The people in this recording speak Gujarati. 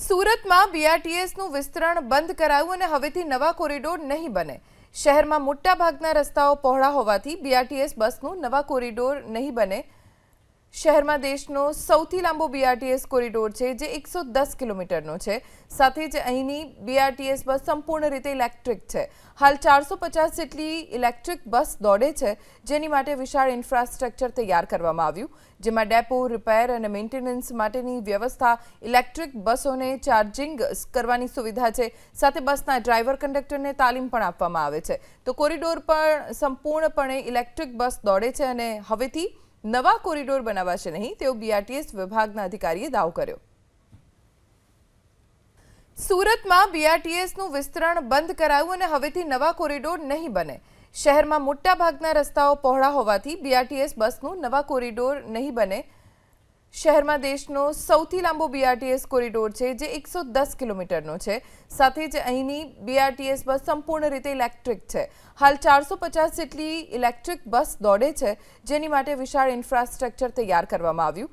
સુરતમાં બીઆરટીએસનું વિસ્તરણ બંધ કરાયું અને હવેથી નવા કોરિડોર નહીં બને। શહેરમાં મોટાભાગના રસ્તાઓ પહોળા હોવાથી બીઆરટીએસ બસનું નવા કોરિડોર નહીં બને। શહેરમાં દેશનો સૌથી લાંબો બીઆરટીએસ કોરિડોર છે, જે 110 કિલોમીટરનો છે। સાથે જ અહીંની બીઆરટીએસ બસ સંપૂર્ણ રીતે ઇલેક્ટ્રિક છે। હાલ 450 જેટલી ઇલેક્ટ્રિક બસ દોડે છે, જેની માટે વિશાળ ઇન્ફ્રાસ્ટ્રક્ચર તૈયાર કરવામાં આવ્યું, જેમાં ડેપો, રિપેર અને મેન્ટેનન્સ માટેની વ્યવસ્થા, ઇલેક્ટ્રિક બસોને ચાર્જિંગ કરવાની સુવિધા છે, સાથે બસના ડ્રાઈવર કંડક્ટરને તાલીમ પણ આપવામાં આવે છે। તો કોરિડોર પર સંપૂર્ણપણે ઇલેક્ટ્રિક બસ દોડે છે અને હવેથી નવા કોરિડોર બનાવાશે નહીં, તેવો બીઆરટીએસ વિભાગના અધિકારીએ દાવો કર્યો। સુરતમાં બીઆરટીએસનું વિસ્તરણ બંધ કરાયું અને હવેથી નવા કોરિડોર નહીં બને। શહેરમાં મોટાભાગના રસ્તાઓ પહોળા હોવાથી બીઆરટીએસ બસનું નવા કોરિડોર નહીં બને। શહેરમાં દેશનો સૌથી લાંબો બીઆરટીએસ કોરિડોર છે, જે 110 કિલોમીટરનો છે। સાથે જ અહીંની બીઆરટીએસ બસ સંપૂર્ણ રીતે ઇલેક્ટ્રિક છે। હાલ 450 જેટલી ઇલેક્ટ્રિક બસ દોડે છે, જેની માટે વિશાળ ઇન્ફ્રાસ્ટ્રક્ચર તૈયાર કરવામાં આવ્યું,